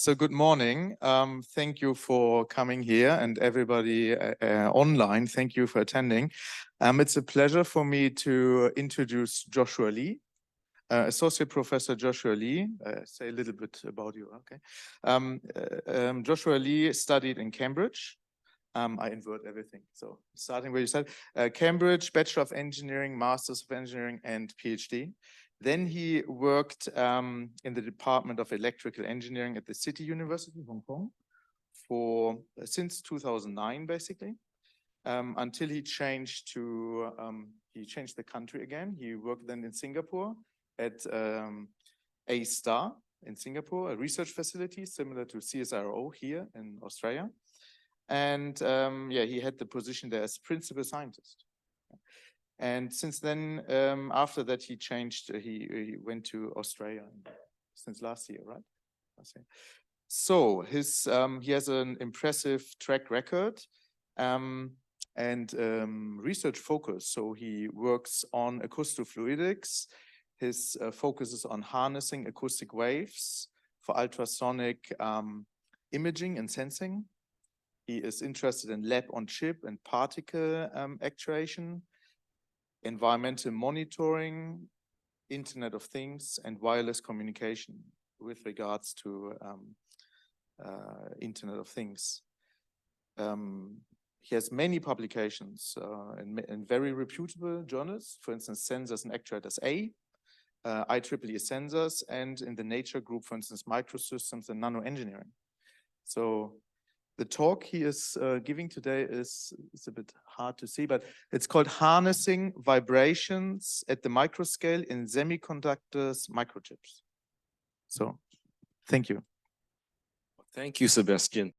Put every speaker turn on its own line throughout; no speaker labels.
So good morning. Thank you for coming here, and everybody online, thank you for attending. It's a pleasure for me to introduce Joshua Lee, Associate Professor Joshua Lee. Say a little bit about you, okay? Joshua Lee studied in Cambridge. I invert everything. So starting where you said, Cambridge, Bachelor of Engineering, Masters of Engineering, and PhD. Then he worked in the Department of Electrical Engineering at the City University, Hong Kong, for since 2009, basically, until he changed to the country again. He worked then in Singapore at A*STAR in Singapore, a research facility similar to CSIRO here in Australia. And yeah, he had the position there as principal scientist. And since then, after that, he changed. He went to Australia since last year, right? So he has an impressive track record and research focus. So he works on acoustofluidics. His focus is on harnessing acoustic waves for ultrasonic imaging and sensing. He is interested in lab-on-chip and particle actuation, environmental monitoring, Internet of Things, and wireless communication with regards to Internet of Things. He has many publications in very reputable journals, for instance, Sensors and Actuators A, IEEE Sensors, and in the Nature group, for instance, Microsystems and Nanoengineering. So the talk he is giving today is a bit hard to see, but it's called Harnessing Vibrations at the Microscale in Semiconductors Microchips. So, thank you.
Thank you, Sebastian.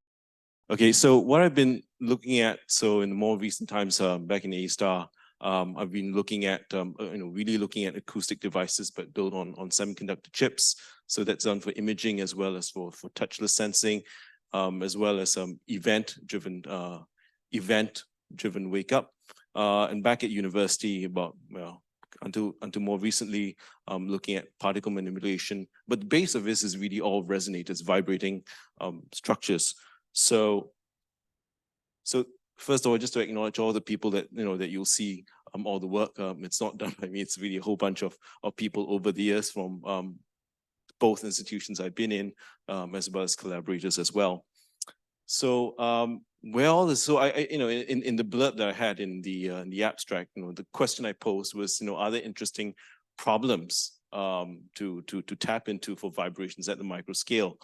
Okay, so what I've been looking at, so in the more recent times, back in A*STAR, I've been looking at, really looking at acoustic devices, but built on semiconductor chips. So that's done for imaging as well as for touchless sensing. As well as event-driven wake up, and back at university until more recently, looking at particle manipulation. But the base of this is really all resonators, vibrating structures. So first of all, just to acknowledge all the people that that you'll see all the work. It's not done by me. It's really a whole bunch of people over the years from both institutions I've been in, as well as collaborators as well. So where all this, so I in the blurb that I had in the abstract, the question I posed was, are there interesting problems to tap into for vibrations at the micro scale?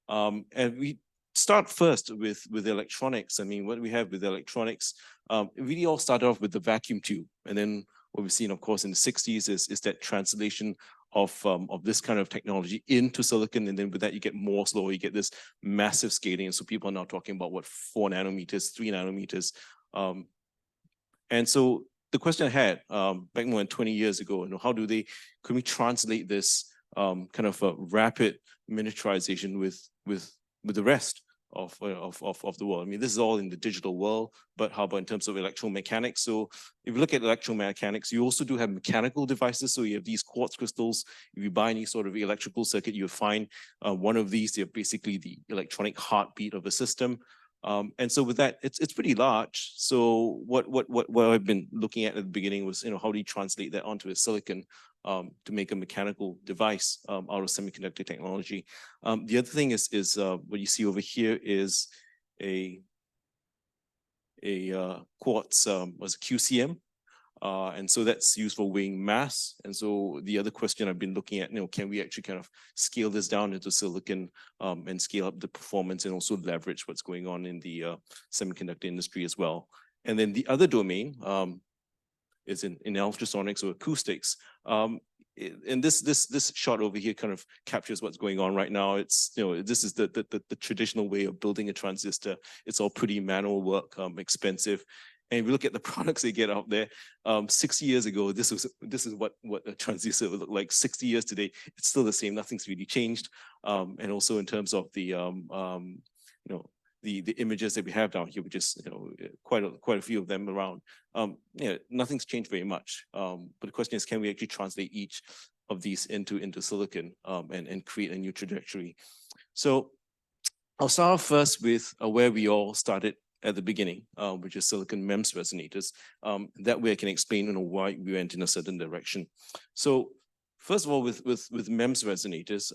And we start first with electronics. I mean, what we have with electronics, it really all started off with the vacuum tube, and then what we've seen, of course, in the 60s is that translation of this kind of technology into silicon, and then with that you get more slow, you get this massive scaling, and so people are now talking about what 4 nanometers, 3 nanometers, and so the question I had back more than 20 years ago, can we translate this kind of a rapid miniaturization with the rest of the world? I mean, this is all in the digital world, but how about in terms of electromechanics? So if you look at electromechanics, you also do have mechanical devices. So you have these quartz crystals. If you buy any sort of electrical circuit, you'll find one of these. They're basically the electronic heartbeat of a system. And so with that, it's pretty large. So what I've been looking at the beginning was, how do you translate that onto a silicon to make a mechanical device out of semiconductor technology? The other thing is what you see over here is a quartz was a QCM. And so that's used for weighing mass. And so the other question I've been looking at, can we actually kind of scale this down into silicon and scale up the performance and also leverage what's going on in the semiconductor industry as well? And then the other domain is in ultrasonics or acoustics. And this shot over here kind of captures what's going on right now. It's, this is the traditional way of building a transistor. It's all pretty manual work, expensive. And if you look at the products they get out there, 60 years ago, this is what a transistor would look like. 60 years today, it's still the same. Nothing's really changed. And also in terms of the the images that we have down here, which is quite a few of them around. Nothing's changed very much. But the question is, can we actually translate each of these into silicon and create a new trajectory? So I'll start off first with where we all started at the beginning, which is silicon MEMS resonators. That way I can explain, you know, why we went in a certain direction. So first of all, with MEMS resonators,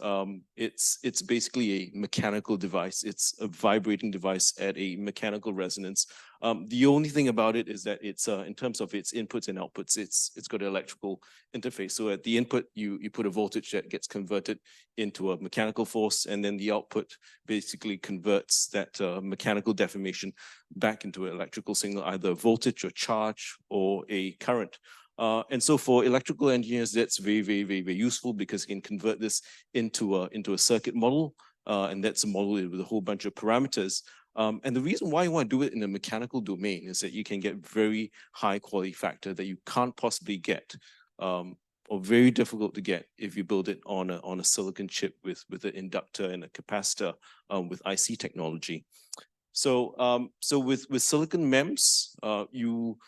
it's basically a mechanical device. It's a vibrating device at a mechanical resonance. The only thing about it is that it's in terms of its inputs and outputs, it's got an electrical interface. So at the input, you put a voltage that gets converted into a mechanical force, and then the output basically converts that mechanical deformation back into an electrical signal, either voltage or charge or a current. And so for electrical engineers, that's very useful because you can convert this into a circuit model, and that's a model with a whole bunch of parameters. And the reason why you want to do it in a mechanical domain is that you can get very high quality factor that you can't possibly get, or very difficult to get if you build it on a silicon chip with an inductor and a capacitor with IC technology. So with silicon MEMS, you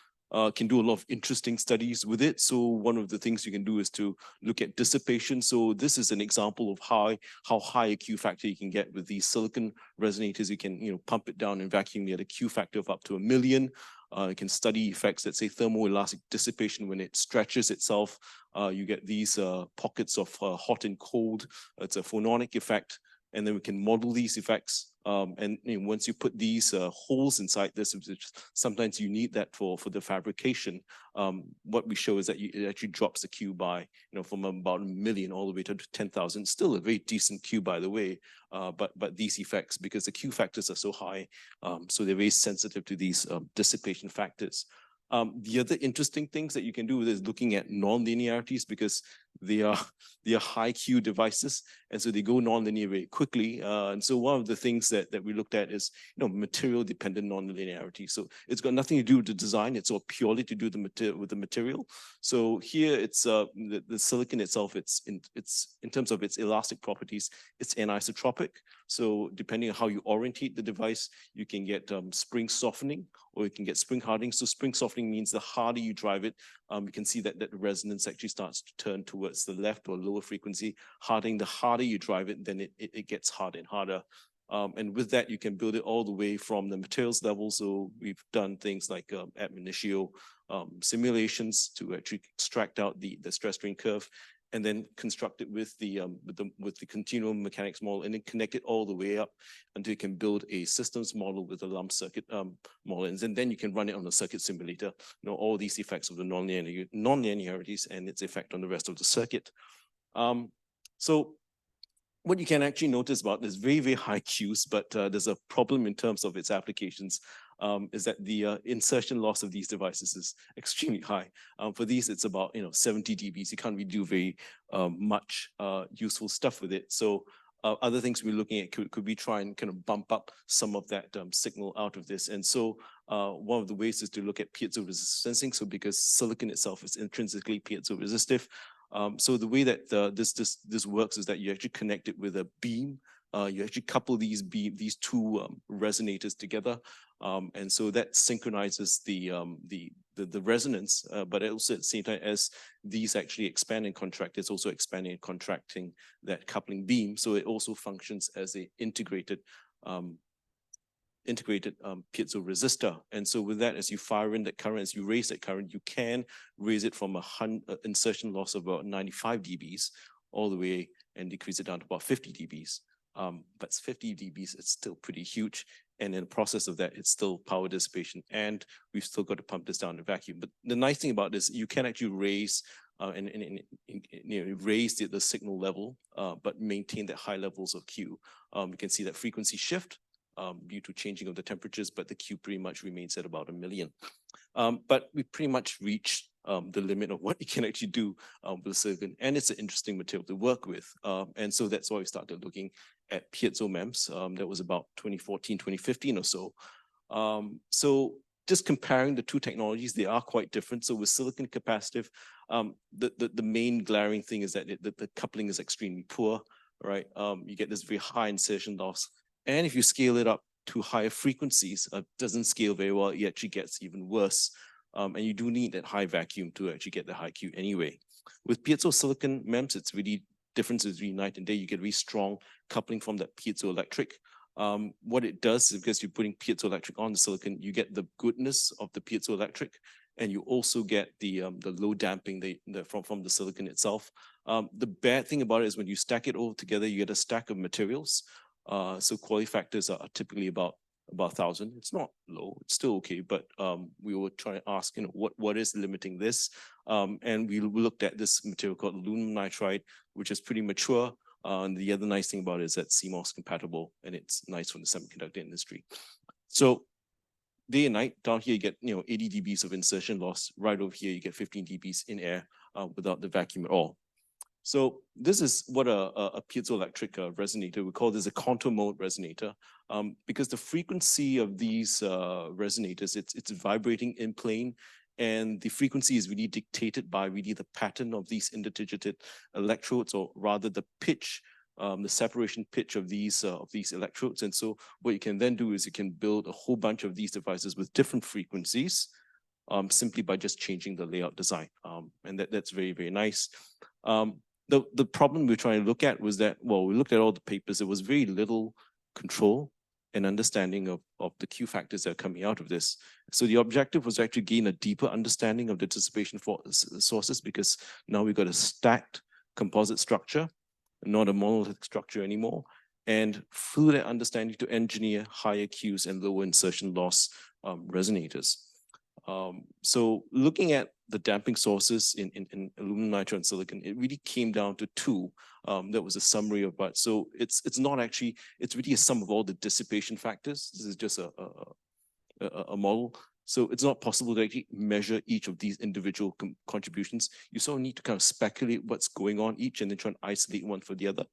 can do a lot of interesting studies with it. So one of the things you can do is to look at dissipation. So this is an example of how high a Q factor you can get with these silicon resonators. You can, you know, pump it down in vacuum, you get a Q factor of up to 1 million. You can study effects, let's say thermoelastic dissipation when it stretches itself. You get these pockets of hot and cold. It's a phononic effect. And then we can model these effects. And you know, once you put these holes inside this, which sometimes you need that for the fabrication, what we show is that it actually drops the Q by, you know, from about 1 million all the way to 10,000. Still a very decent Q, by the way. But these effects, because the Q factors are so high, so they're very sensitive to these dissipation factors. The other interesting things that you can do is looking at non-linearities, because they are high Q devices, and so they go non-linear very quickly. And so one of the things that we looked at is, you know, material dependent non-linearity. So it's got nothing to do with the design; it's all purely to do with the material. So here it's the silicon itself. It's in terms of its elastic properties, it's anisotropic. So depending on how you orientate the device, you can get spring softening or you can get spring hardening. So spring softening means the harder you drive it, you can see that the resonance actually starts to turn towards the left or lower frequency. Hardening, the harder you drive it, then it gets harder and harder. And with that, you can build it all the way from the materials level. So we've done things like ab initio simulations to actually extract out the stress strain curve, and then construct it with the continuum mechanics model, and then connect it all the way up until you can build a systems model with a lump circuit model, and then you can run it on a circuit simulator. You know, all these effects of the non-linearities and its effect on the rest of the circuit. So what you can actually notice about this very high Qs, but there's a problem in terms of its applications. Is that the insertion loss of these devices is extremely high. For these, it's about 70 dBs. You can't really do very much useful stuff with it. So other things we're looking at, could we try and kind of bump up some of that signal out of this? And so one of the ways is to look at piezoresistive sensing. So because silicon itself is intrinsically piezoresistive, so the way that this works is that you actually connect it with a beam. You actually couple these two resonators together, and so that synchronizes the resonance. But also at the same time, as these actually expand and contract, it's also expanding and contracting that coupling beam. So it also functions as a integrated piezo resistor. And so with that, as you fire in that current, as you raise that current, you can raise it from an insertion loss of about 95 dBs all the way and decrease it down to about 50 dBs. But 50 dBs, it's still pretty huge. And in the process of that, it's still power dissipation. And we've still got to pump this down in vacuum. But the nice thing about this, you can actually raise raise the signal level, but maintain that high levels of Q. You can see that frequency shift due to changing of the temperatures, but the Q pretty much remains at about 1 million. But we pretty much reached the limit of what you can actually do with silicon, and it's an interesting material to work with. And so that's why we started looking at piezo MEMS. That was about 2014, 2015 or so. So just comparing the two technologies, they are quite different. So with silicon capacitive, the main glaring thing is that the coupling is extremely poor, right? You get this very high insertion loss. And if you scale it up to higher frequencies, it doesn't scale very well. It actually gets even worse. And you do need that high vacuum to actually get the high Q anyway. With piezo silicon MEMS, it's really difference is really night and day. You get really strong coupling from that piezoelectric. What it does is because you're putting piezoelectric on the silicon, you get the goodness of the piezoelectric, and you also get the low damping from the silicon itself. The bad thing about it is when you stack it all together, you get a stack of materials. So quality factors are typically about 1,000. It's not low, it's still okay, but we were trying to ask, what is limiting this? And we looked at this material called aluminum nitride, which is pretty mature. And the other nice thing about it is that CMOS compatible, and it's nice from the semiconductor industry. So day and night, down here you get 80 dBs of insertion loss. Right over here you get 15 dBs in air without the vacuum at all. So this is what a piezoelectric resonator, we call this a contour mode resonator, because the frequency of these resonators, it's vibrating in plane, and the frequency is really dictated by really the pattern of these interdigited electrodes, or rather the pitch, the separation pitch of these electrodes. And so what you can then do is you can build a whole bunch of these devices with different frequencies, simply by just changing the layout design. And that's very, very nice. The problem we're trying to look at was that, well, we looked at all the papers, there was very little control and understanding of the Q factors that are coming out of this. So the objective was to actually gain a deeper understanding of the dissipation sources, because now we've got a stacked composite structure, not a monolithic structure anymore. And through that understanding to engineer higher Qs and lower insertion loss resonators. So looking at the damping sources in aluminum nitride and silicon, it really came down to two. That was a summary of what. So it's not actually, it's really a sum of all the dissipation factors. This is just a model. So it's not possible to actually measure each of these individual contributions. You sort of need to kind of speculate what's going on each and then try and isolate one for the other.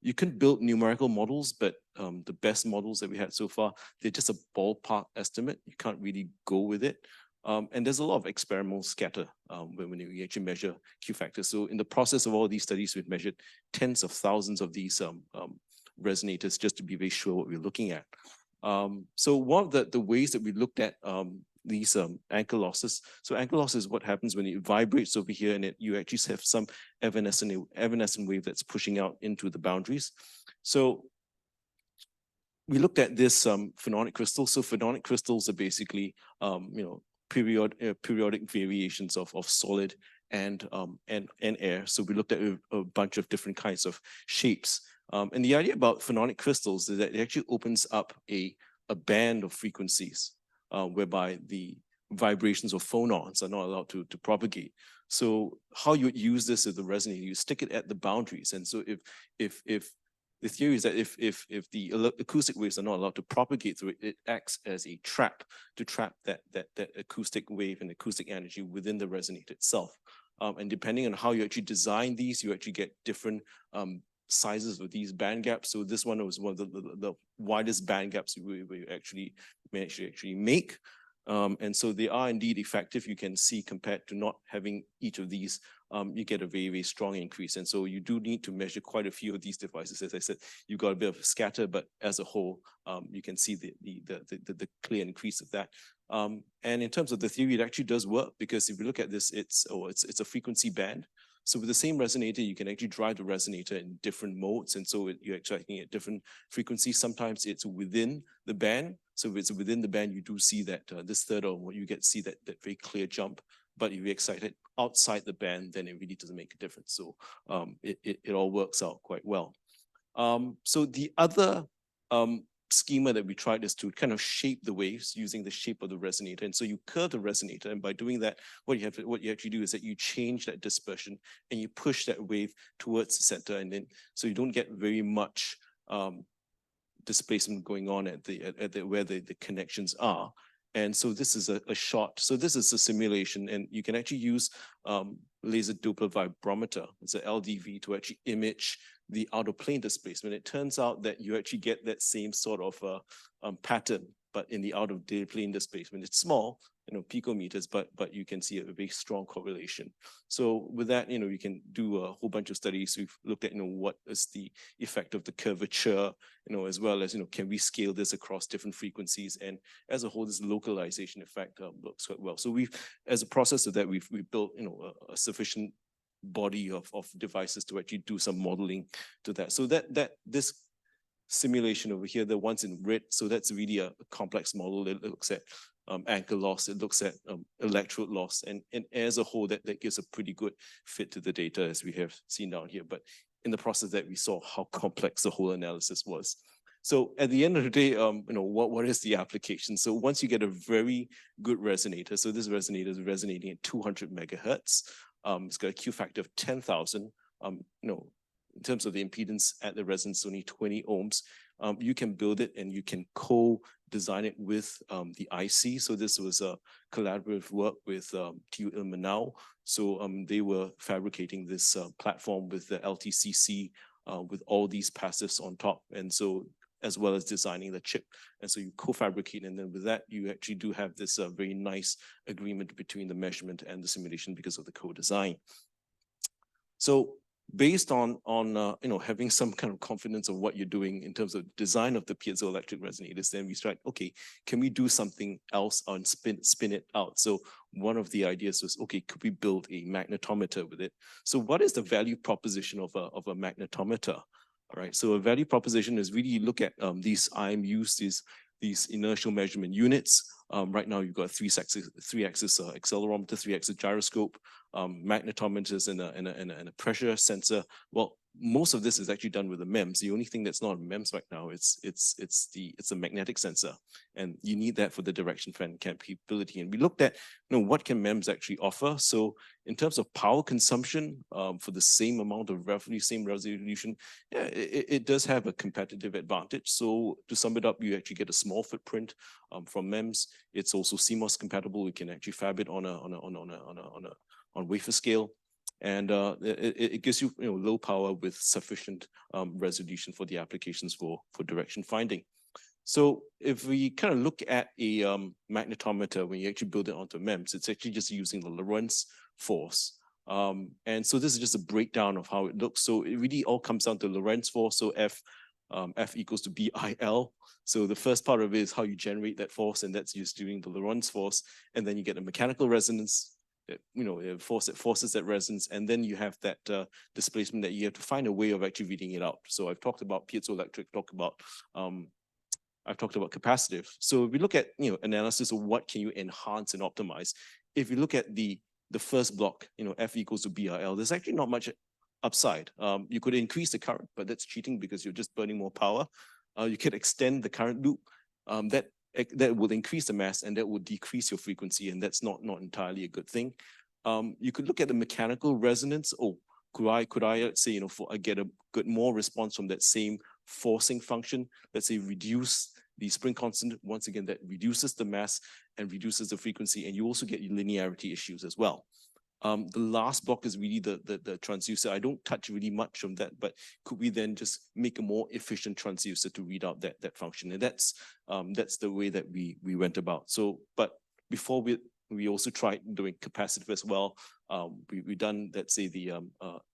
You can build numerical models, but the best models that we had so far, they're just a ballpark estimate. You can't really go with it. And there's a lot of experimental scatter when you actually measure Q factors. So in the process of all these studies, we've measured tens of thousands of these resonators just to be very sure what we're looking at. So one of the ways that we looked at these anchor losses. So anchor loss is what happens when it vibrates over here, and you actually have some evanescent wave that's pushing out into the boundaries. So we looked at this phononic crystals. So phononic crystals are basically periodic variations of solid and air. So we looked at a bunch of different kinds of shapes. And the idea about phononic crystals is that it actually opens up a band of frequencies whereby the vibrations of phonons are not allowed to propagate. So how you would use this as a resonator, you stick it at the boundaries. And so if the theory is that if the acoustic waves are not allowed to propagate through it, it acts as a trap to trap that acoustic wave and acoustic energy within the resonator itself. And depending on how you actually design these, you actually get different sizes of these band gaps. So this one was one of the widest band gaps we actually managed to actually make. And so they are indeed effective. You can see compared to not having each of these, you get a very, very strong increase. And so you do need to measure quite a few of these devices. As I said, you've got a bit of a scatter, but as a whole, you can see the clear increase of that. And in terms of the theory, it actually does work, because if you look at this, it's a frequency band. So with the same resonator, you can actually drive the resonator in different modes. And so you're expecting at different frequencies. Sometimes it's within the band. So if it's within the band, you do see that this third, or you see that very clear jump. But if you're excited outside the band, then it really doesn't make a difference. So it all works out quite well. So the other schema that we tried is to kind of shape the waves using the shape of the resonator. And so you curve the resonator, and by doing that, what you actually do is that you change that dispersion and you push that wave towards the center, and then so you don't get very much displacement going on at where the connections are. And so this is a shot. So this is a simulation, and you can actually use laser Doppler vibrometer. It's an LDV to actually image the outer plane displacement. It turns out that you actually get that same sort of pattern, but in the outer plane displacement. It's small, picometers, but you can see a very strong correlation. So with that, you can do a whole bunch of studies. We've looked at, what is the effect of the curvature, as well as, can we scale this across different frequencies? And as a whole, this localization effect works quite well. So as a process of that, we've built, a sufficient body of devices to actually do some modeling to that. So this simulation over here, the ones in red. So that's really a complex model. It looks at anchor loss, it looks at electrode loss, and as a whole, that gives a pretty good fit to the data as we have seen down here. But in the process that we saw how complex the whole analysis was. So at the end of the day, what is the application? So once you get a very good resonator, so this resonator is resonating at 200 megahertz. It's got a Q factor of 10,000. In terms of the impedance at the resonance, only 20 ohms. You can build it and you can co-design it with the IC. So this was a collaborative work with TU Ilmenau. So they were fabricating this platform with the LTCC with all these passives on top. And so as well as designing the chip. And so you co-fabricate, and then with that, you actually do have this very nice agreement between the measurement and the simulation because of the co-design. So based on having some kind of confidence of what you're doing in terms of design of the piezoelectric resonators, then we start, okay, can we do something else and spin it out? So one of the ideas was, okay, could we build a magnetometer with it? So what is the value proposition of a magnetometer? All right, so a value proposition is really look at these IMUs, these inertial measurement units. Right now, you've got three-axis accelerometer, three-axis gyroscope, magnetometers, and a pressure sensor. Well, most of this is actually done with the MEMS. The only thing that's not MEMS right now it's a magnetic sensor, and you need that for the direction fan capability. And we looked at what can MEMS actually offer. So in terms of power consumption, for the same amount of roughly same resolution, yeah, it does have a competitive advantage. So to sum it up, you actually get a small footprint from MEMS. It's also CMOS compatible. We can actually fab it on wafer scale. And it gives you, low power with sufficient resolution for the applications for direction finding. So if we kind of look at a magnetometer, when you actually build it onto MEMS, it's actually just using the Lorentz force. And so this is just a breakdown of how it looks. So it really all comes down to Lorentz force. So F equals to BIL. So the first part of it is how you generate that force, and that's just doing the Lorentz force. And then you get a mechanical resonance, a force that forces that resonance, and then you have that displacement that you have to find a way of actually reading it out. So I've talked about piezoelectric, I've talked about capacitive. So if we look at analysis of what can you enhance and optimize, if you look at the first block, F equals to BIL, there's actually not much upside. You could increase the current, but that's cheating because you're just burning more power. You could extend the current loop. That will increase the mass, and that will decrease your frequency, and that's not entirely a good thing. You could look at the mechanical resonance. Oh, could I let's say get a good more response from that same forcing function? Let's say reduce the spring constant. Once again, that reduces the mass and reduces the frequency, and you also get linearity issues as well. The last block is really the transducer. I don't touch really much on that, but could we then just make a more efficient transducer to read out that function? And that's the way that we went about. So, but before we also tried doing capacitive as well. We done, let's say, the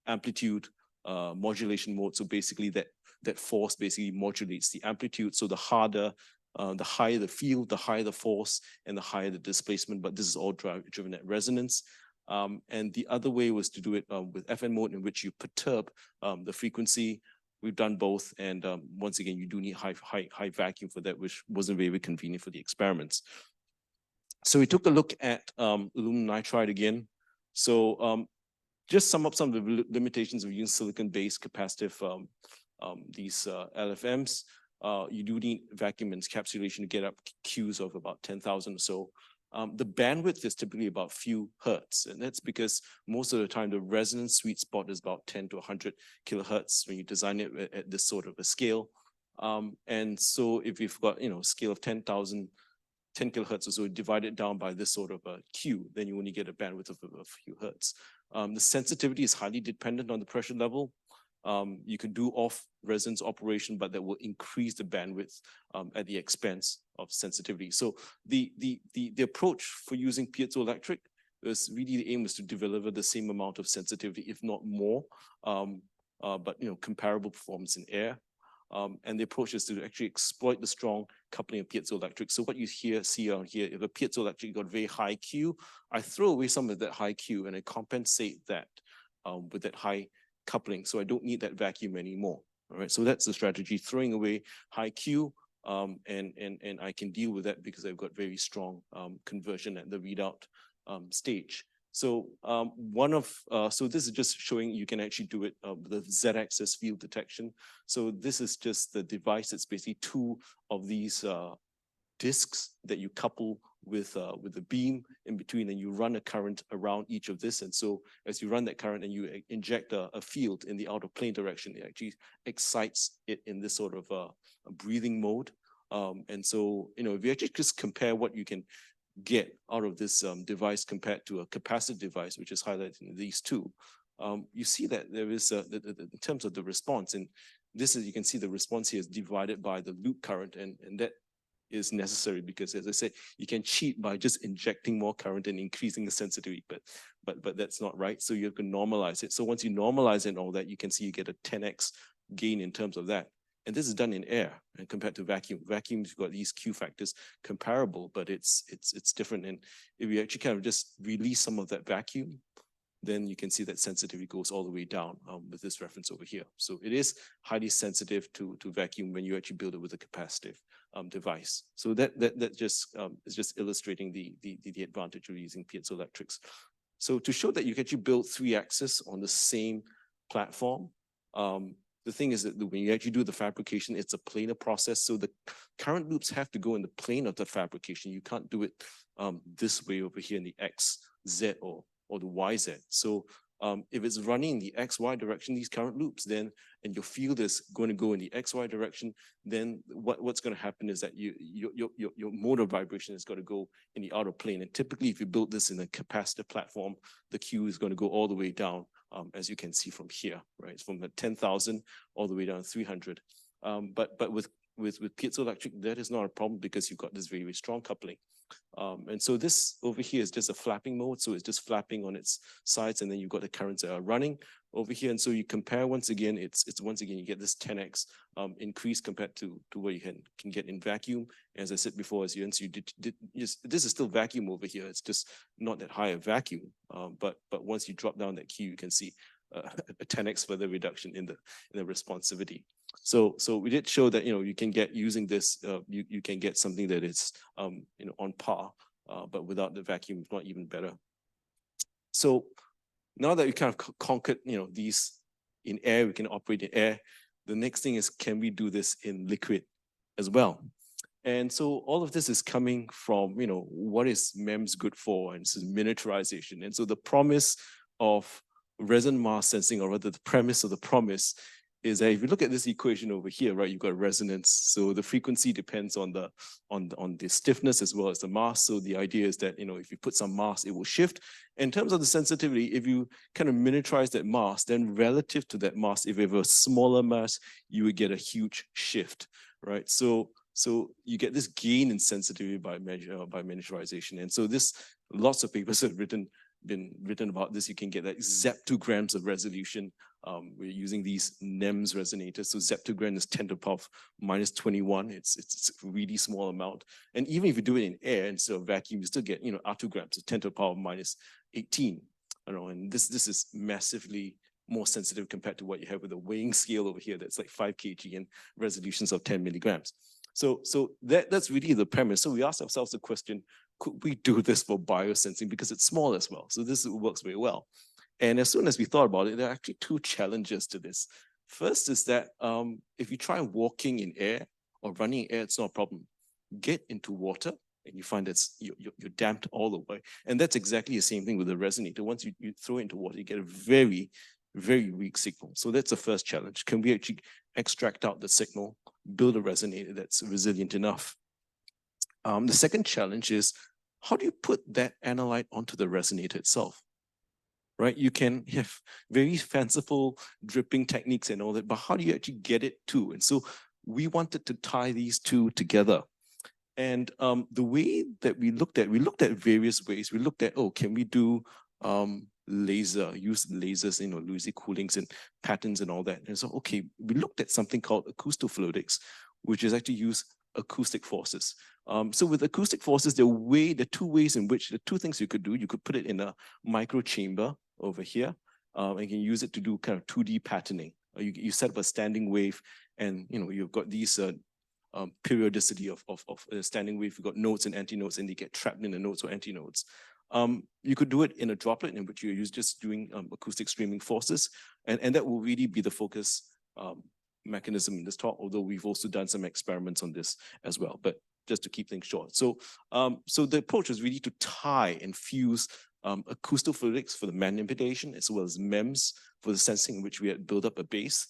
amplitude modulation mode. So basically that force basically modulates the amplitude. So the higher the field, the higher the force, and the higher the displacement. But this is all driven at resonance. And the other way was to do it with FN mode, in which you perturb the frequency. We've done both, and once again, you do need high vacuum for that, which wasn't very convenient for the experiments. So we took a look at aluminum nitride again. So just sum up some of the limitations of using silicon-based capacitive these LFMs. You do need vacuum encapsulation to get up Qs of about 10,000 or so. The bandwidth is typically about a few hertz, and that's because most of the time the resonance sweet spot is about 10 to 100 kilohertz when you design it at this sort of a scale. And so if you've got a scale of 10 kilohertz or so, divide it down by this sort of a Q, then you only get a bandwidth of a few hertz. The sensitivity is highly dependent on the pressure level. You could do off resonance operation, but that will increase the bandwidth at the expense of sensitivity. So the approach for using piezoelectric is really, the aim is to deliver the same amount of sensitivity, if not more, but comparable performance in air. And the approach is to actually exploit the strong coupling of piezoelectric. So what you see on here, if a piezoelectric got very high Q, I throw away some of that high Q and I compensate that with that high coupling. So I don't need that vacuum anymore. All right, so that's the strategy, throwing away high Q, and I can deal with that because I've got very strong conversion at the readout stage. So so this is just showing you can actually do it with the Z-axis field detection. So this is just the device. It's basically two of these discs that you couple with a beam in between, and you run a current around each of this. And so as you run that current and you inject a field in the out of plane direction, it actually excites it in this sort of a breathing mode. And so, if you actually just compare what you can get out of this device compared to a capacitive device, which is highlighted in these two, you see that there is, in terms of the response, and this is, you can see the response here is divided by the loop current, and that is necessary because, as I said, you can cheat by just injecting more current and increasing the sensitivity, but that's not right. So you can normalize it. So once you normalize it and all that, you can see you get a 10x gain in terms of that. And this is done in air, and compared to vacuum. Vacuum, you've got these Q factors comparable, but it's different. And if you actually kind of just release some of that vacuum, then you can see that sensitivity goes all the way down with this reference over here. So it is highly sensitive to vacuum when you actually build it with a capacitive device. So that just is just illustrating the advantage of using piezoelectrics. So to show that you can actually build 3-axis on the same platform, the thing is that when you actually do the fabrication, it's a planar process. So the current loops have to go in the plane of the fabrication. You can't do it this way over here in the X, Z, or the YZ. So if it's running in the XY direction, these current loops, then, and your field is going to go in the XY direction, then what's going to happen is that your mode of vibration is going to go in the outer plane. And typically, if you build this in a capacitive platform, the Q is going to go all the way down, as you can see from here, right? It's from the 10,000 all the way down to 300. But with piezoelectric, that is not a problem because you've got this very, very strong coupling. And so this over here is just a flapping mode. So it's just flapping on its sides, and then you've got the currents that are running over here. And so you compare once again, it's once again, you get this 10x increase compared to what you can get in vacuum. As I said before, as you did this is still vacuum over here. It's just not that high a vacuum. But once you drop down that Q, you can see a 10x further reduction in the responsivity. So we did show that you can get, using this, you can get something that is on par, but without the vacuum, it's not even better. So now that we kind of conquered these in air, we can operate in air. The next thing is, can we do this in liquid as well? And so all of this is coming from what is MEMS good for, and this is miniaturization. And so the promise of resonant mass sensing, or rather the premise of the promise, is that if you look at this equation over here, right, you've got resonance. So the frequency depends on the stiffness as well as the mass. So the idea is that if you put some mass, it will shift. In terms of the sensitivity, if you kind of miniaturize that mass, then relative to that mass, if you have a smaller mass, you would get a huge shift, right? So you get this gain in sensitivity by miniaturization. And so lots of papers have been written about this. You can get like ZEP 2 grams of resolution. We're using these NEMS resonators. So ZEP 2 gram is 10 to the power minus 21. It's a really small amount. And even if you do it in air instead of vacuum, you still get R2 grams, so 10 to the power minus 18. And this is massively more sensitive compared to what you have with a weighing scale over here that's like 5 kg and resolutions of 10 milligrams. So that's really the premise. So we asked ourselves the question, could we do this for biosensing, because it's small as well? So this works very well. And as soon as we thought about it, there are actually 2 challenges to this. First is that if you try walking in air or running in air, it's not a problem. Get into water and you find that you're damped all the way. And that's exactly the same thing with the resonator. Once you throw it into water, you get a very, very weak signal. So that's the first challenge. Can we actually extract out the signal, build a resonator that's resilient enough? The second challenge is, how do you put that analyte onto the resonator itself? Right? You can have very fanciful dripping techniques and all that, but how do you actually get it to? And so we wanted to tie these 2 together. And the way that we looked at various ways. We looked at, can we do use lasers, laser coolings and patterns and all that. And so, okay, we looked at something called acoustofluidics, which is actually use acoustic forces. So with acoustic forces, there are 2 ways in which the 2 things you could do. You could put it in a micro chamber over here, and you can use it to do kind of 2D patterning. you set up a standing wave, and you've got these periodicity of a standing wave. You've got nodes and antinodes, and they get trapped in the nodes or antinodes. You could do it in a droplet in which you're just doing acoustic streaming forces, and that will really be the focus mechanism in this talk, although we've also done some experiments on this as well, but just to keep things short. So the approach is really to tie and fuse acoustofluidics for the manipulation, as well as MEMS for the sensing, in which we had built up a base.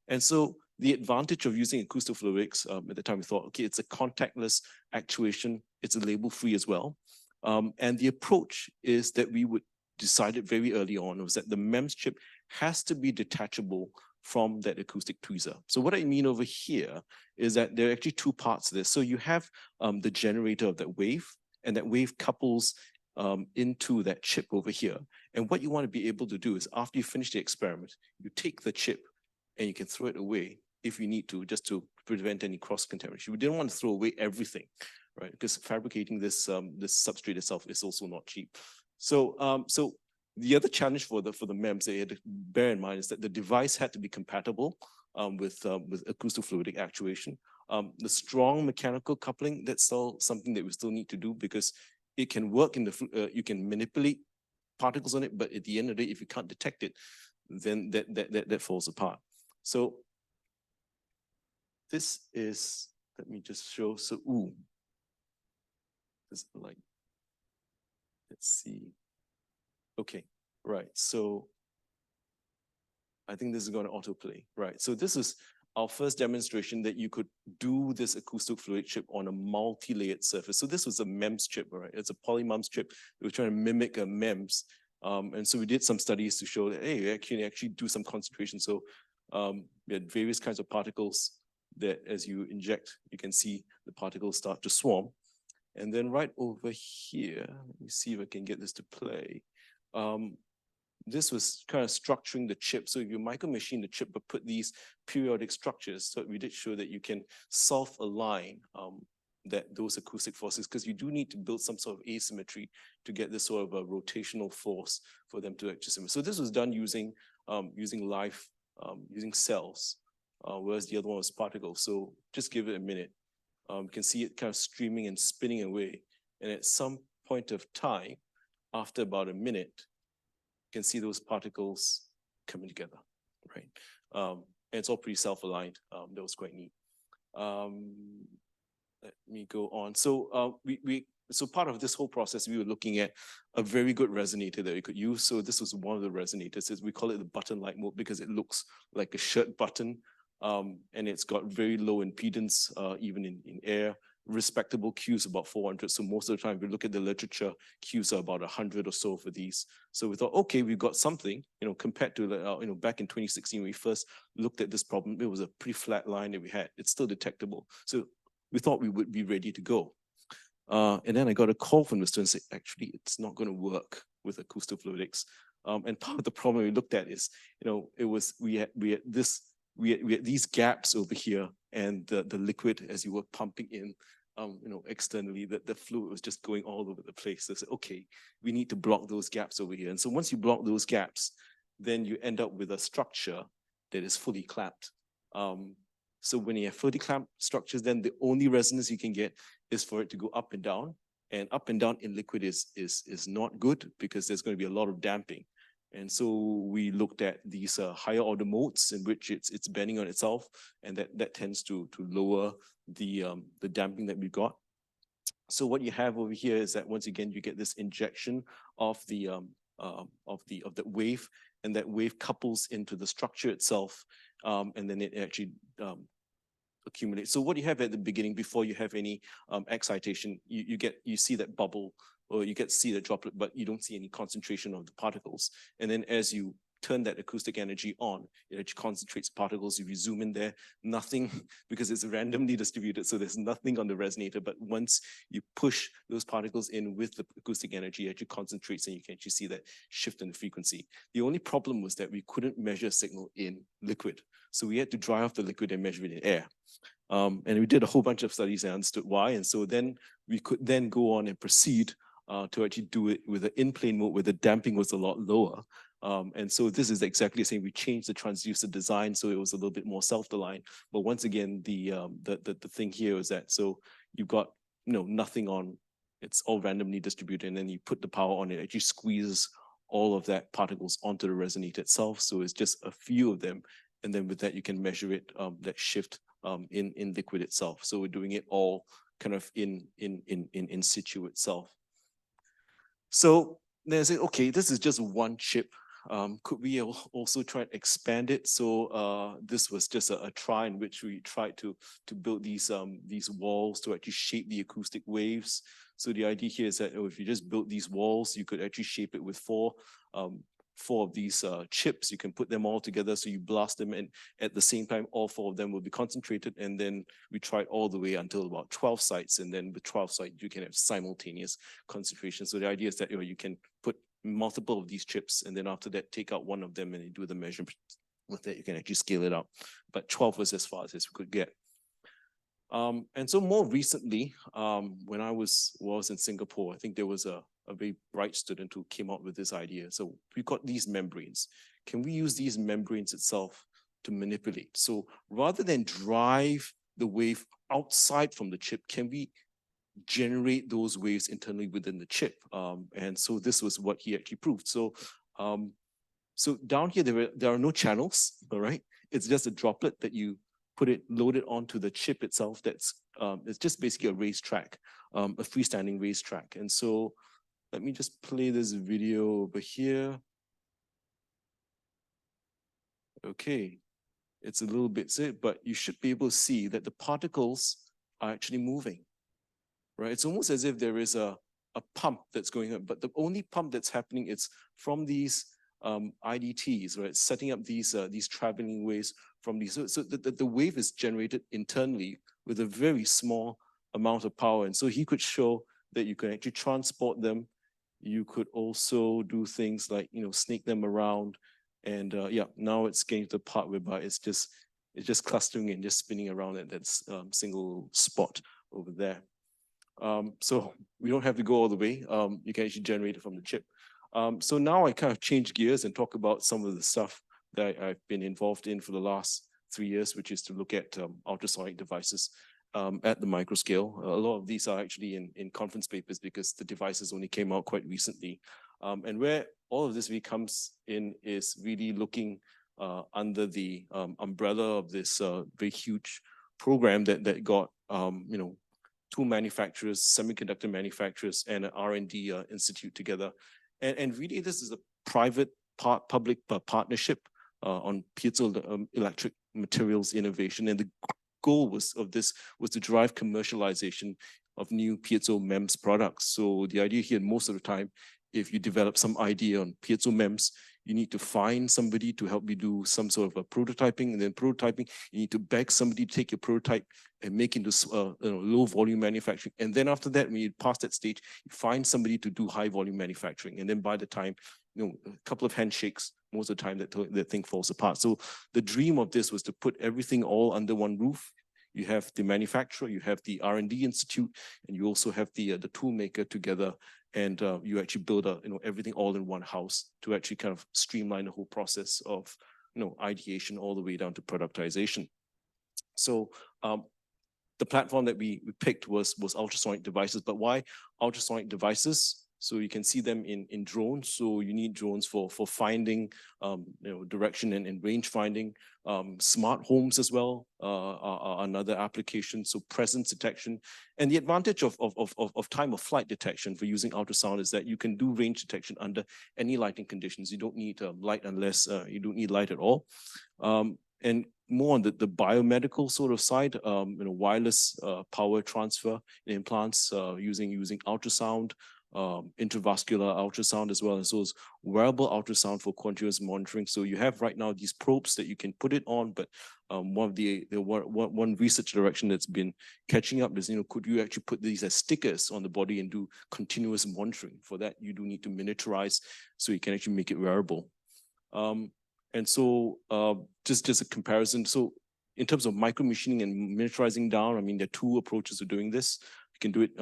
And so the advantage of using acoustofluidics, at the time we thought, okay, it's a contactless actuation, it's a label-free as well. And the approach is that we would decided very early on was that the MEMS chip has to be detachable from that acoustic tweezer. So what I mean over here is that there are actually two parts to this. So you have the generator of that wave, and that wave couples into that chip over here. And what you want to be able to do is, after you finish the experiment, you take the chip and you can throw it away if you need to, just to prevent any cross-contamination. We didn't want to throw away everything, right? Because fabricating this substrate itself is also not cheap. So the other challenge for the MEMS that you had to bear in mind is that the device had to be compatible with acoustofluidic actuation. The strong mechanical coupling, that's still something that we still need to do, because it can work in the you can manipulate particles on it, but at the end of the day, if you can't detect it, then that falls apart. So this is, let me just show. So this like, let's see. Okay, right. So I think this is going to autoplay, right? So this is our first demonstration that you could do this acoustic fluid chip on a multi-layered surface. So this was a MEMS chip, right? It's a poly-MEMS chip. We were trying to mimic a MEMS. And so we did some studies to show that, hey, we actually do some concentration. So we had various kinds of particles that as you inject, you can see the particles start to swarm. And then right over here, let me see if I can get this to play. This was kind of structuring the chip. So if you micro machine the chip, but put these periodic structures, so we did show that you can self-align those acoustic forces, because you do need to build some sort of asymmetry to get this sort of a rotational force for them to actually. So this was done using using cells, whereas the other one was particles. So just give it a minute. You can see it kind of streaming and spinning away. And at some point of time, after about a minute, you can see those particles coming together, right? And it's all pretty self-aligned. That was quite neat. Let me go on. So so part of this whole process, we were looking at a very good resonator that we could use. So this was one of the resonators. We call it the button-like mode because it looks like a shirt button. And it's got very low impedance, even in air. Respectable Qs about 400. So most of the time, if we look at the literature, Qs are about 100 or so for these. So we thought, okay, we've got something, compared to, back in 2016, when we first looked at this problem, it was a pretty flat line that we had. It's still detectable. So we thought we would be ready to go. And then I got a call from the student saying, actually, it's not going to work with acoustofluidics. And part of the problem we looked at is, we had these gaps over here, and the liquid, as you were pumping in, externally, the fluid was just going all over the place. So I said, okay, we need to block those gaps over here. And so once you block those gaps, then you end up with a structure that is fully clamped. So when you have fully clamped structures, then the only resonance you can get is for it to go up and down. And up and down in liquid is not good, because there's going to be a lot of damping. And so we looked at these higher order modes in which it's bending on itself, and that tends to lower the damping that we got. So what you have over here is that once again you get this injection of the wave, and that wave couples into the structure itself, and then it actually accumulates. So what you have at the beginning, before you have any excitation, you see that bubble, or you get to see the droplet, but you don't see any concentration of the particles. And then as you turn that acoustic energy on, it actually concentrates particles. If you zoom in there, nothing, because it's randomly distributed, so there's nothing on the resonator. But once you push those particles in with the acoustic energy, it actually concentrates, and you can actually see that shift in the frequency. The only problem was that we couldn't measure signal in liquid. So we had to dry off the liquid and measure it in air. And we did a whole bunch of studies and understood why. And so then we could then go on and proceed to actually do it with an in-plane mode where the damping was a lot lower. And so this is exactly the same. We changed the transducer design so it was a little bit more self-aligned. But once again, the thing here is that so you've got nothing on, it's all randomly distributed, and then you put the power on it, actually squeezes all of that particles onto the resonator itself. So it's just a few of them, and then with that you can measure it, that shift in liquid itself. So we're doing it all kind of in situ itself. So then I say, okay, this is just one chip. Could we also try and expand it? So this was just a try in which we tried to build these walls to actually shape the acoustic waves. So the idea here is that if you just build these walls, you could actually shape it with four of these chips. You can put them all together, so you blast them, and at the same time, all four of them will be concentrated. And then we tried all the way until about 12 sites, and then with 12 sites, you can have simultaneous concentration. So the idea is that you can put multiple of these chips, and then after that, take out one of them and you do the measurement. With that, you can actually scale it up. But 12 was as far as we could get. And so more recently, when I was in Singapore, I think there was a very bright student who came up with this idea. So we've got these membranes. Can we use these membranes itself to manipulate? So rather than drive the wave outside from the chip, can we generate those waves internally within the chip? And so this was what he actually proved. So so down here, there are no channels, all right? It's just a droplet that you load it onto the chip itself. That's it's just basically a racetrack, a freestanding racetrack. And so let me just play this video over here. Okay, it's a little bit sick, but you should be able to see that the particles are actually moving, right? It's almost as if there is a pump that's going on, but the only pump that's happening is from these IDTs, right? Setting up these traveling waves from these. So the wave is generated internally with a very small amount of power. And so he could show that you can actually transport them. You could also do things like, snake them around. And yeah, now it's getting to the part whereby it's just clustering and just spinning around at that single spot over there. So we don't have to go all the way. You can actually generate it from the chip. So now I kind of change gears and talk about some of the stuff that I've been involved in for the last 3 years, which is to look at ultrasonic devices at the microscale. A lot of these are actually in conference papers because the devices only came out quite recently. And where all of this really comes in is really looking under the umbrella of this very huge program that got tool manufacturers, semiconductor manufacturers, and an R&D institute together. And really, this is a private public partnership on piezoelectric materials innovation. And the goal of this was to drive commercialization of new piezo MEMS products. So the idea here, most of the time, if you develop some idea on piezo MEMS, you need to find somebody to help you do some sort of a prototyping, and then prototyping, you need to beg somebody to take your prototype and make into low volume manufacturing. And then after that, when you pass that stage, you find somebody to do high volume manufacturing. And then by the time, a couple of handshakes, most of the time that thing falls apart. So the dream of this was to put everything all under one roof. You have the manufacturer, you have the R&D institute, and you also have the tool maker together. And you actually build everything all in one house to actually kind of streamline the whole process of ideation all the way down to productization. So the platform that we picked was ultrasonic devices. But why ultrasonic devices? So you can see them in drones. So you need drones for finding direction and range finding. Smart homes as well are another application. So presence detection. And the advantage of time of flight detection for using ultrasound is that you can do range detection under any lighting conditions. You don't need light unless you don't need light at all. And more on the biomedical sort of side, wireless power transfer implants using ultrasound. Intravascular ultrasound as well, and so it's wearable ultrasound for continuous monitoring. So you have right now these probes that you can put it on, but one research direction that's been catching up is, could you actually put these as stickers on the body and do continuous monitoring? For that, you do need to miniaturize so you can actually make it wearable. And so just a comparison. So in terms of micro machining and miniaturizing down, I mean, there are two approaches to doing this. You can do it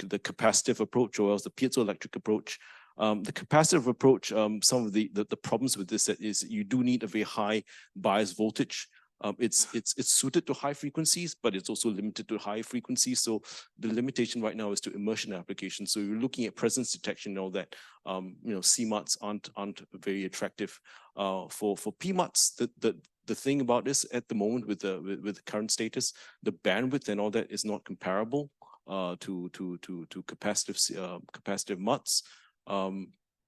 the capacitive approach or else the piezoelectric approach. The capacitive approach, some of the problems with this is you do need a very high bias voltage. It's suited to high frequencies, but it's also limited to high frequencies. So the limitation right now is to immersion applications. So you're looking at presence detection and all that. CMUTs aren't very attractive. For PMUTs, the thing about this at the moment with the current status, the bandwidth and all that is not comparable to capacitive MUTs.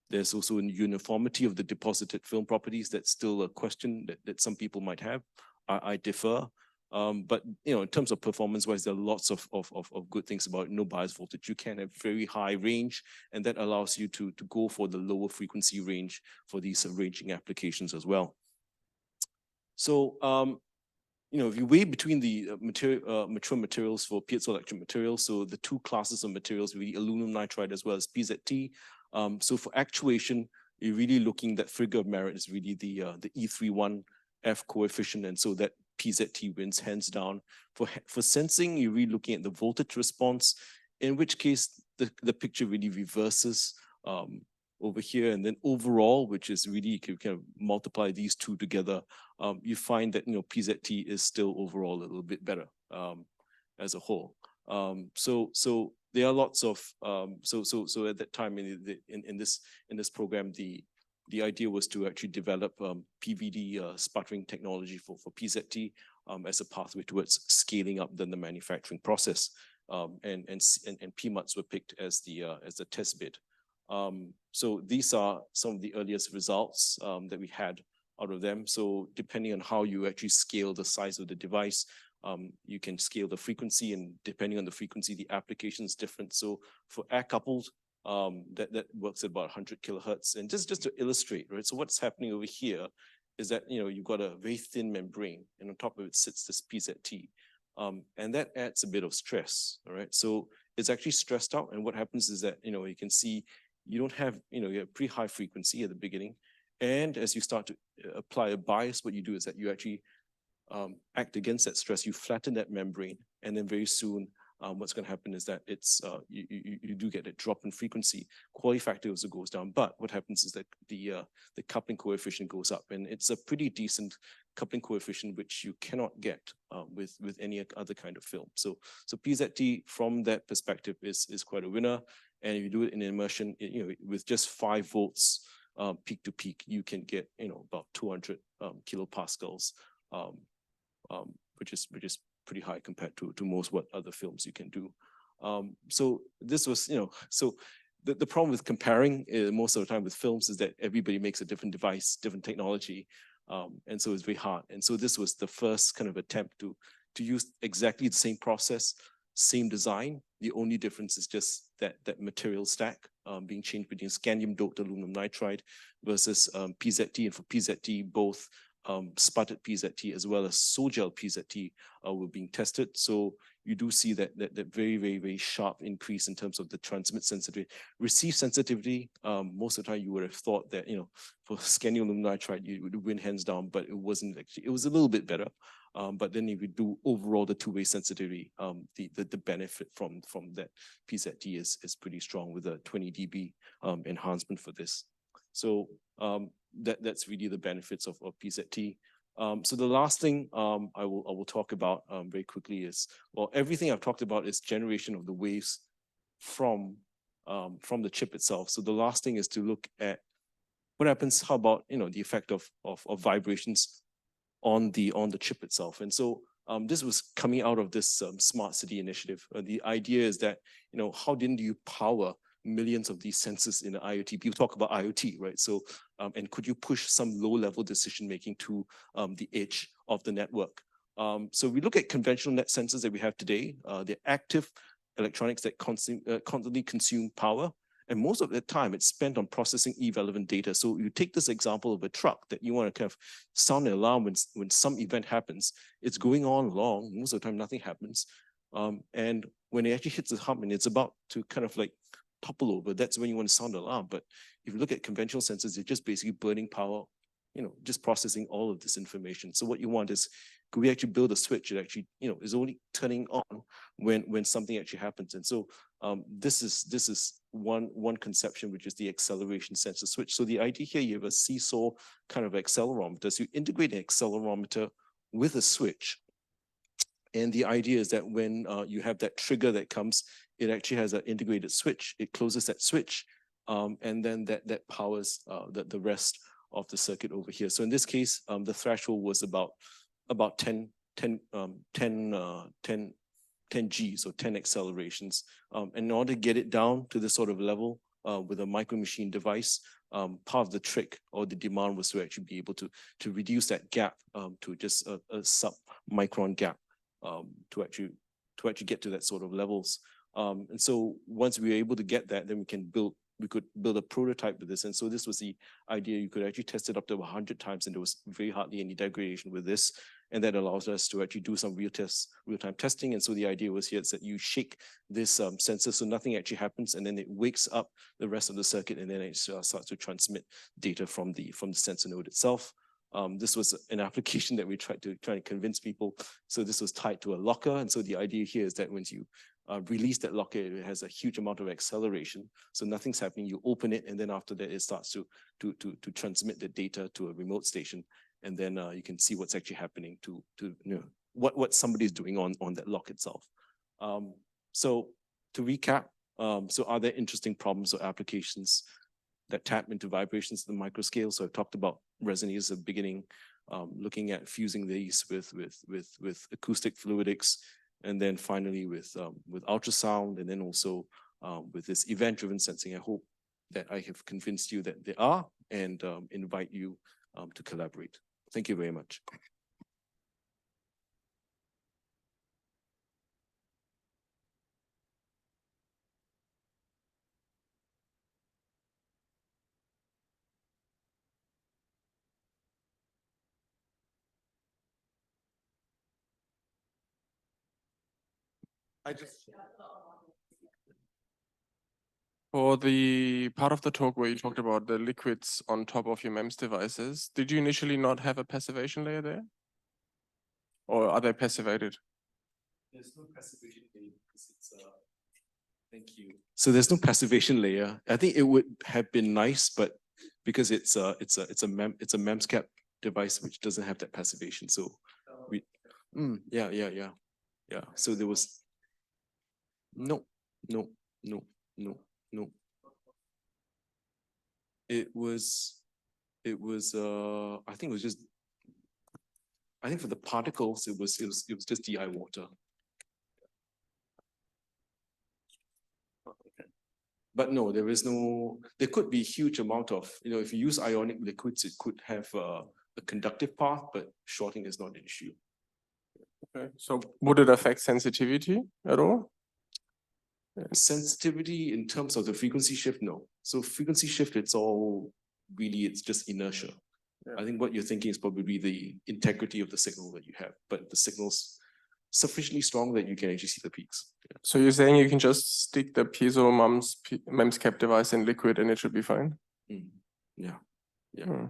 There's also a uniformity of the deposited film properties. That's still a question that some people might have. I differ. But in terms of performance-wise, there are lots of good things about it. No bias voltage. You can have very high range, and that allows you to go for the lower frequency range for these ranging applications as well. So, if you weigh between the mature materials for piezoelectric materials, so the two classes of materials, really aluminum nitride as well as PZT. So for actuation, you're really looking, that figure of merit is really the E31F coefficient, and so that PZT wins hands down. For sensing, you're really looking at the voltage response, in which case the picture really reverses over here, and then overall, which is really, you can kind of multiply these two together, you find that PZT is still overall a little bit better as a whole. So there are lots of so at that time in this program, the idea was to actually develop PVD sputtering technology for PZT as a pathway towards scaling up then the manufacturing process, and PMUTs were picked as the test bed. So these are some of the earliest results that we had out of them. So depending on how you actually scale the size of the device, you can scale the frequency, and depending on the frequency, the application is different. So for air coupled, that works at about 100 kilohertz. And just to illustrate, right? So what's happening over here is that you've got a very thin membrane, and on top of it sits this PZT, and that adds a bit of stress. All right, so it's actually stressed out, and what happens is that you can see you don't have you have pretty high frequency at the beginning, and as you start to apply a bias, what you do is that you actually act against that stress. You flatten that membrane, and then very soon what's going to happen is that it's you do get a drop in frequency. Quality factor also goes down, but what happens is that the coupling coefficient goes up, and it's a pretty decent coupling coefficient which you cannot get with any other kind of film. So PZT from that perspective is quite a winner. And if you do it in immersion, with just 5 volts peak to peak, you can get about 200 kilopascals, which is pretty high compared to most what other films you can do. So this was so the problem with comparing most of the time with films is that everybody makes a different device, different technology, and so it's very hard. And so this was the first kind of attempt to use exactly the same process, same design. The only difference is just that material stack being changed between scandium doped aluminum nitride versus PZT. And for PZT, both sputtered PZT as well as sol-gel PZT were being tested. So you do see that very, very, very sharp increase in terms of the transmit sensitivity. Receive sensitivity, most of the time you would have thought that, for scandium aluminum nitride, you would win hands down, but it wasn't actually. It was a little bit better. But then if you do overall the two-way sensitivity, the benefit from that PZT is pretty strong with a 20 dB enhancement for this. So that's really the benefits of PZT. So the last thing I will talk about very quickly is, well, everything I've talked about is generation of the waves from the chip itself. So the last thing is to look at what happens. How about the effect of vibrations on the chip itself? And so this was coming out of this smart city initiative. The idea is that how didn't you power millions of these sensors in the IoT? People talk about IoT, right? So and could you push some low-level decision-making to the edge of the network? So we look at conventional net sensors that we have today. They're active electronics that constantly consume power, and most of the time it's spent on processing irrelevant data. So you take this example of a truck that you want to kind of sound an alarm when some event happens. It's going on along. Most of the time nothing happens, and when it actually hits the hump and it's about to kind of like topple over, that's when you want to sound an alarm. But if you look at conventional sensors, they're just basically burning power, just processing all of this information. So what you want is, could we actually build a switch that actually, is only turning on when something actually happens? And so this is one conception, which is the acceleration sensor switch. So the idea here, you have a seesaw kind of accelerometer. So you integrate an accelerometer with a switch. And the idea is that when you have that trigger that comes, it actually has an integrated switch. It closes that switch, and then that powers the rest of the circuit over here. So in this case, the threshold was about 10 G, so 10 accelerations. And in order to get it down to this sort of level with a micro machine device, part of the trick or the demand was to actually be able to reduce that gap to just a sub-micron gap to actually get to that sort of levels. And so once we were able to get that, then we could build a prototype with this. And so this was the idea. You could actually test it up to 100 times, and there was very hardly any degradation with this. And that allows us to actually do some real-time testing. And so the idea was here is that you shake this sensor so nothing actually happens, and then it wakes up the rest of the circuit, and then it starts to transmit data from the sensor node itself. This was an application that we tried to convince people. So this was tied to a locker. And so the idea here is that once you release that locker, it has a huge amount of acceleration. So nothing's happening. You open it, and then after that, it starts to transmit the data to a remote station. And then you can see what's actually happening to what somebody's doing on that lock itself. So to recap, so are there interesting problems or applications that tap into vibrations at the microscale? So I've talked about resonators at the beginning, looking at fusing these with acoustic fluidics, and then finally with ultrasound, and then also with this event-driven sensing. I hope that I have convinced you that they are, and invite you to collaborate. Thank you very much.
For the part of the talk where you talked about the liquids on top of your MEMS devices, did you initially not have a passivation layer there? Or are they passivated?
There's no passivation layer because it's thank you. So there's no passivation layer. I think it would have been nice, but because it's a MEMS cap device which doesn't have that passivation. So yeah. So there was no. It was I think it was just, I think for the particles it was just DI water. But no, there could be huge amount of, if you use ionic liquids, it could have a conductive path, but shorting is not an issue.
Okay. So would it affect sensitivity at all?
Sensitivity in terms of the frequency shift, no. So frequency shift, it's just inertia. Yeah. I think what you're thinking is probably the integrity of the signal that you have, but the signal's sufficiently strong that you can actually see the peaks. Yeah.
So you're saying you can just stick the piezo MEMS cap device in liquid and it should be fine?
Yeah.
I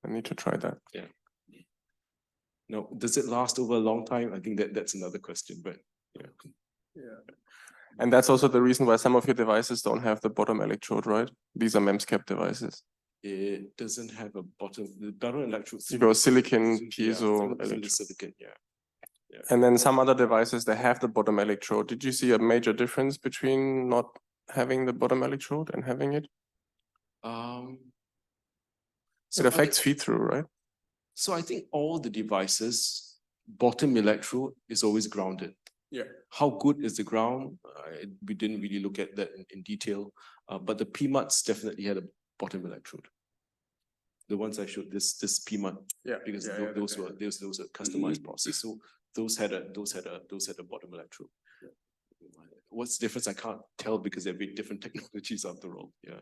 need to try that.
Yeah. Now, does it last over a long time? I think that's another question, but yeah.
And that's also the reason why some of your devices don't have the bottom electrode, right? These are MEMS cap devices.
It doesn't have a bottom. The bottom electrode.
You go silicon, piezo, electrode.
Silicon, yeah.
And then some other devices, they have the bottom electrode. Did you see a major difference between not having the bottom electrode and having it? It affects feed-through, right?
So I think all the devices, bottom electrode is always grounded.
Yeah.
How good is the ground? We didn't really look at that in detail, but the PMUTs definitely had a bottom electrode. The ones I showed, this PMUT, because those were customized process. So those had a bottom electrode. Yeah. What's the difference? I can't tell because they're very different technologies after all. Yeah.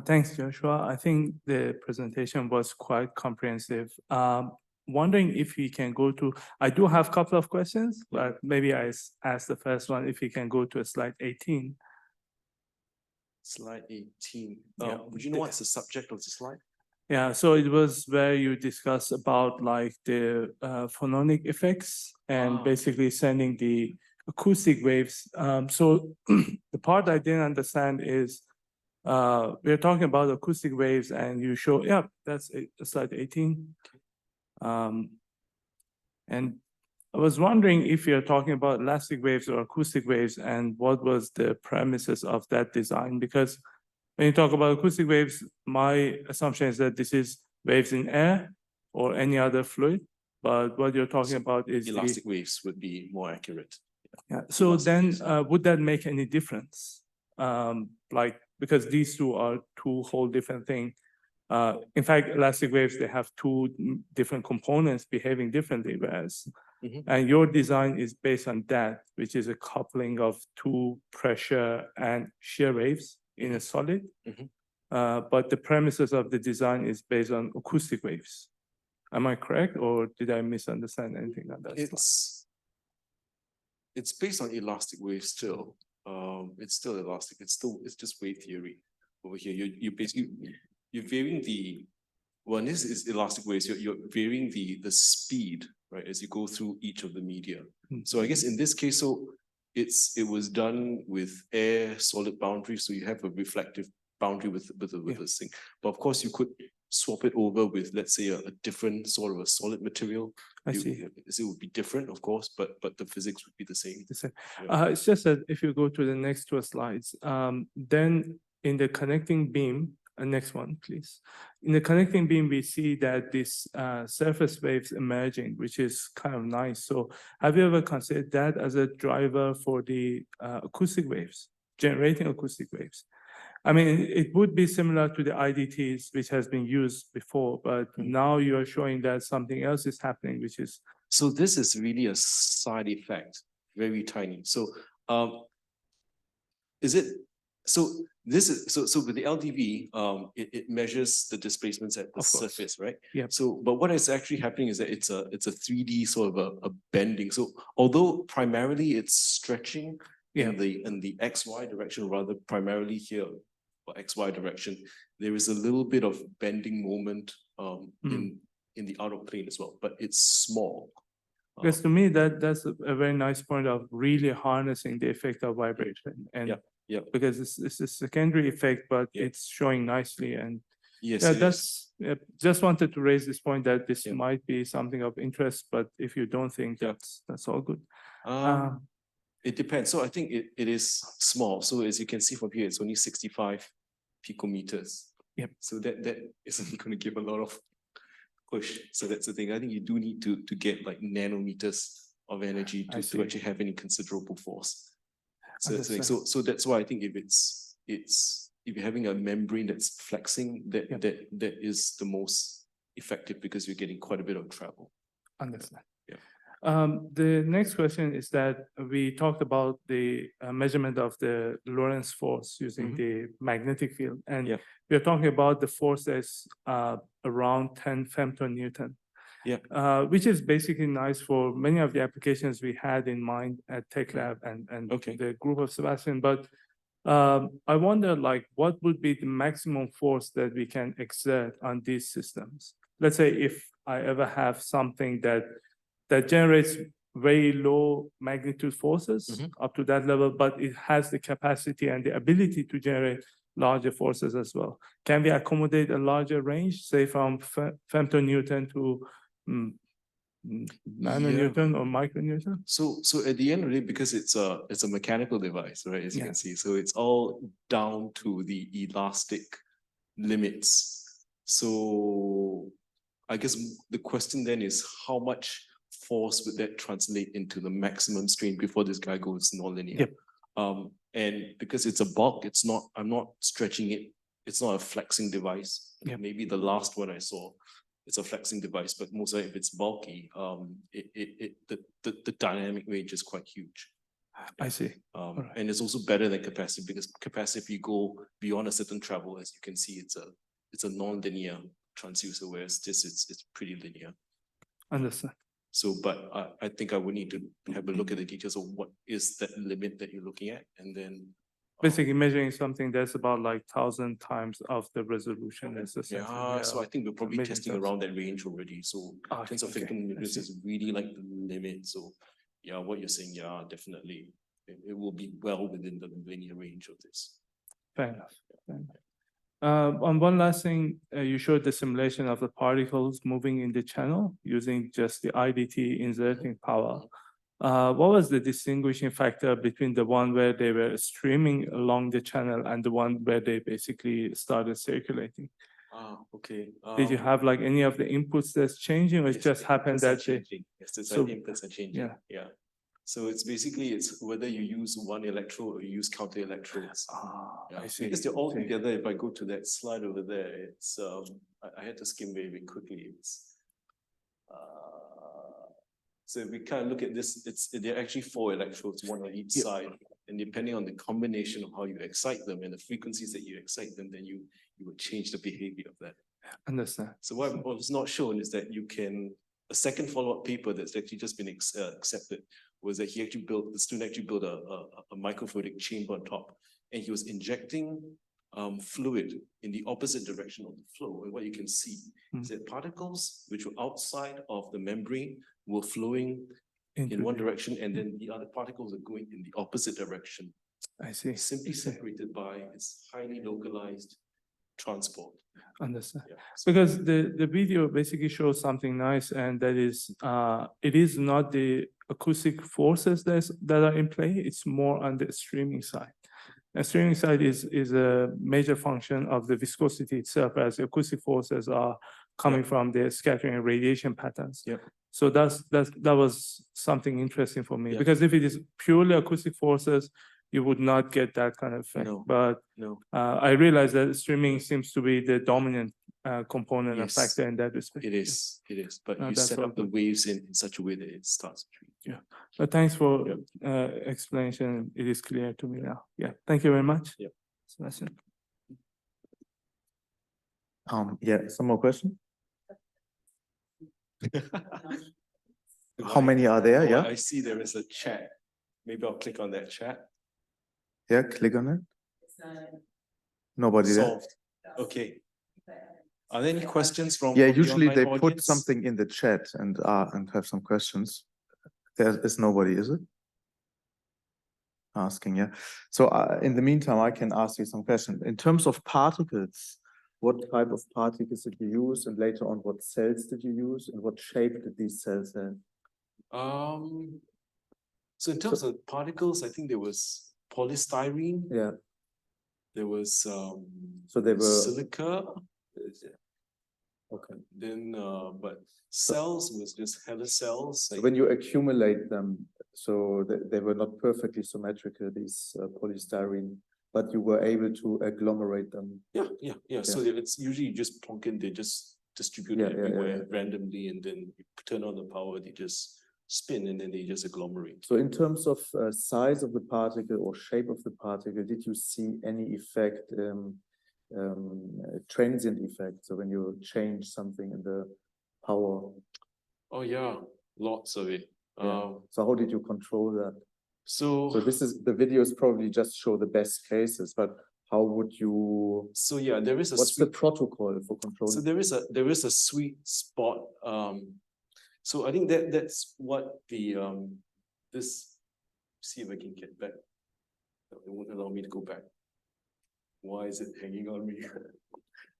Thanks, Joshua. I think the presentation was quite comprehensive. Wondering if we can go to, I do have a couple of questions, but maybe I ask the first one, if you can go to slide 18.
Slide 18. Would you know what's the subject of the slide?
Yeah, so it was where you discussed about like the phononic effects and
Ah.
basically sending the acoustic waves. So the part I didn't understand is we're talking about acoustic waves and you show, yeah, that's slide 18. And I was wondering if you're talking about elastic waves or acoustic waves and what was the premises of that design? Because when you talk about acoustic waves, my assumption is that this is waves in air or any other fluid. But what you're talking about is
Elastic waves would be more accurate.
yeah. So
elastic
then,
waves.
would that make any difference? Like because these two are two whole different things. In fact, elastic waves they have two different components behaving differently, whereas and your design is based on that, which is a coupling of two pressure and shear waves in a solid. But the premises of the design is based on acoustic waves. Am I correct, or did I misunderstand anything on that?
It's based on elastic waves still. It's still elastic. It's just wave theory over here. You basically you're varying the one is elastic waves. You're varying the speed, right, as you go through each of the media. So I guess in this case, so it was done with air solid boundary, so you have a reflective boundary with this thing. But of course, you could swap it over with, let's say, a different sort of a solid material.
I see.
It would be different, of course, but the physics would be the same.
It's just that if you go to the next two slides, then in the connecting beam, next one, please. In the connecting beam, we see that this surface waves emerging, which is kind of nice. So have you ever considered that as a driver for the acoustic waves, generating acoustic waves? I mean, it would be similar to the IDTs, which has been used before, but now you're showing that something else is happening, which is.
So this is really a side effect, very tiny. So is it, so this is, so with the LDV, it measures the displacements at the surface, right?
Yeah.
So, but what is actually happening is that it's a 3D sort of a bending. So although primarily it's stretching in the XY direction, rather primarily here, or XY direction, there is a little bit of bending moment in the outer plane as well, but it's small.
Because to me, that's a very nice point of really harnessing the effect of vibration. And because it's a secondary effect, but it's showing nicely. And that's just wanted to raise this point that this might be something of interest, but if you don't think that's all good.
It depends. So I think it is small. So as you can see from here, it's only 65 picometers.
Yep.
So that isn't going to give a lot of push. So that's the thing. I think you do need to get like nanometers of energy to actually have any considerable force. So that's the thing. So that's why I think if you're having a membrane that's flexing, that is the most effective because you're getting quite a bit of travel.
Understand. The next question is that we talked about the measurement of the Lorentz force using the magnetic field, and we're talking about the force that's around 10 femtonewton, which is basically nice for many of the applications we had in mind at Tech Lab and the group of Sebastian. But I wonder, like, what would be the maximum force that we can exert on these systems? Let's say if I ever have something that generates very low magnitude forces up to that level, but it has the capacity and the ability to generate larger forces as well. Can we accommodate a larger range, say from femtonewton to nanonewton or micronewton?
So at the end of the day, because it's a mechanical device, right? As you can see, so it's all down to the elastic limits. So I guess the question then is how much force would that translate into the maximum strain before this guy goes nonlinear? And because it's a bulk, I'm not stretching it. It's not a flexing device. Maybe the last one I saw, it's a flexing device, but most of it, if it's bulky, the dynamic range is quite huge.
I see.
And it's also better than capacitive because capacitive, if you go beyond a certain travel, as you can see, it's a non-linear transducer, whereas this it's pretty linear.
Understand.
So, but I think I would need to have a look at the details of what is that limit that you're looking at, and then
Basically measuring something that's about like 1,000 times of the resolution necessary.
Yeah, so I think we're probably
measuring
testing
times.
around that range already. So
Ah,
10 of
okay,
15
I
meters
see.
is really like the limit. So yeah, what you're saying, yeah, definitely. It will be well within the linear range of this.
Fair enough. Fair enough. On one last thing, you showed the simulation of the particles moving in the channel using just the IDT inserting power. What was the distinguishing factor between the one where they were streaming along the channel and the one where they basically started circulating?
Okay.
Did you have like any of the inputs that's changing, or it
Yes,
just
the
happened
inputs are
that they?
changing. Yes, the
So-
inputs are changing.
yeah.
Yeah. So it's basically it's whether you use one electrode or you use counter electrodes. Yeah.
I see.
Because they're all
Okay.
together. If I go to that slide over there, it's I had to skim very quickly. It's so if we kind of look at this, they're actually 4 electrodes, one on each side, and depending on the combination of how you excite them and the frequencies that you excite them, then you would change the behavior of that.
Understand.
So what was not shown is that you can, a second follow-up paper that's actually just been accepted was that the student actually built a microfluidic chamber on top, and he was injecting fluid in the opposite direction of the flow. And what you can see is that particles which were outside of the membrane were flowing in one direction, and then the other particles are going in the opposite direction,
I see.
simply
I see.
separated by its highly localized transport.
Understand.
Yeah. So
Because the video basically shows something nice, and that is, it is not the acoustic forces that are in play, it's more on the streaming side. The streaming side is a major function of the viscosity itself, as the acoustic forces are coming from the scattering and radiation patterns.
Yep.
So that was something interesting for me,
Yeah.
because if it is purely acoustic forces, you would not get that kind of effect.
No.
But
no.
I realize that streaming seems to be the dominant component or
Yes.
factor in that respect.
It is. But
No,
you
that's
set
all
up the
good.
waves in such a way that it starts to treat.
But thanks for explanation. It is clear to me now. Yeah, thank you very much.
Yep.
Sebastian.
Yeah, some more questions? How many are there?
Oh,
Yeah,
I see there is a chat. Maybe I'll click on that chat.
yeah, click on it. Nobody there.
Solved. Okay. Are there any questions from?
Yeah,
from the
usually
online
they put
audience?
something in the chat and have some questions. There is nobody, is it? Asking, yeah. So in the meantime, I can ask you some questions. In terms of particles, what type of particles did you use? And later on, what cells did you use? And what shape did these cells have?
So in terms of particles, I think there was polystyrene.
Yeah,
There was
so they were,
silica.
okay.
Then but cells was just helicells.
So when you accumulate them, so they were not perfectly symmetrical, these polystyrene, but you were able to agglomerate them.
Yeah. So it's usually just plonking, they just distributed everywhere randomly, and then you turn on the power, they just spin, and then they just agglomerate.
So in terms of size of the particle or shape of the particle, did you see any effect, transient effect? So when you change something in the power?
Oh yeah, lots of it.
So how did you control that?
So
this is, the videos probably just show the best cases, but how would you?
So yeah, there is a
what's the protocol for controlling?
So there is a sweet spot. So I think that's what the this. See if I can get back. It won't allow me to go back. Why is it hanging on me?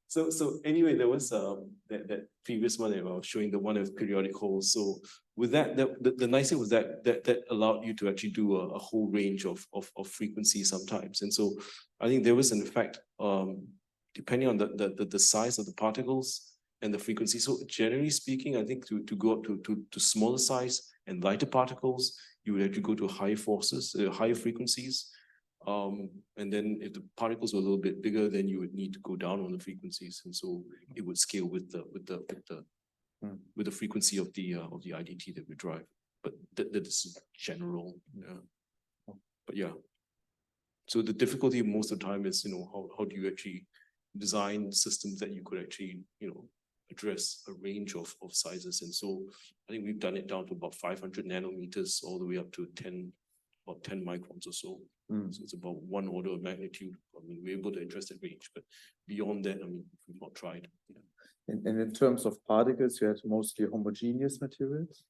So anyway, there was that previous one that I was showing, the one with periodic holes. So with that, the nice thing was that allowed you to actually do a whole range of frequencies sometimes. And so I think there was an effect depending on the size of the particles and the frequency. So generally speaking, I think to go up to smaller size and lighter particles, you would actually go to higher forces, higher frequencies. And then if the particles were a little bit bigger, then you would need to go down on the frequencies, and so it would scale with the frequency of the IDT that we drive. But that is general. Yeah. But yeah. So the difficulty most of the time is, how do you actually design systems that you could actually, address a range of sizes. And so I think we've done it down to about 500 nanometers all the way up to 10 about 10 microns or so.
Mm.
So it's about one order of magnitude. I mean, we're able to address that range, but beyond that, I mean, we've not tried.
And in terms of particles, you had mostly homogeneous materials?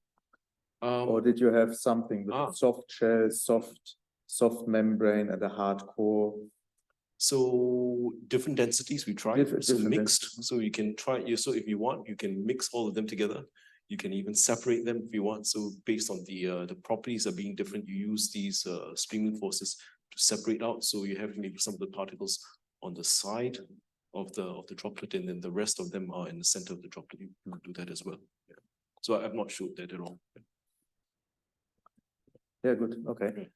Or did you have something with a soft shell, soft membrane and a hard core?
So different densities we tried, so
Different
mixed.
densities.
So you can try, so if you want, you can mix all of them together. You can even separate them if you want. So based on the properties are being different, you use these streaming forces to separate out. So you have maybe some of the particles on the side of the droplet, and then the rest of them are in the center of the droplet. You can do that as well. Yeah. So I've not showed that at all.
Yeah, good. Okay.
Okay.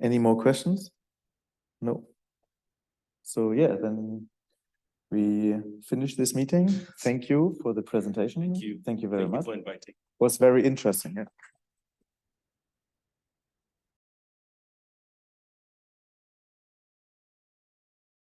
Any more questions? No. So yeah, then we finish this meeting. Thank you for the presentation.
Thank you.
Thank you very
Thank you
much.
for inviting.
Was very interesting. Yeah.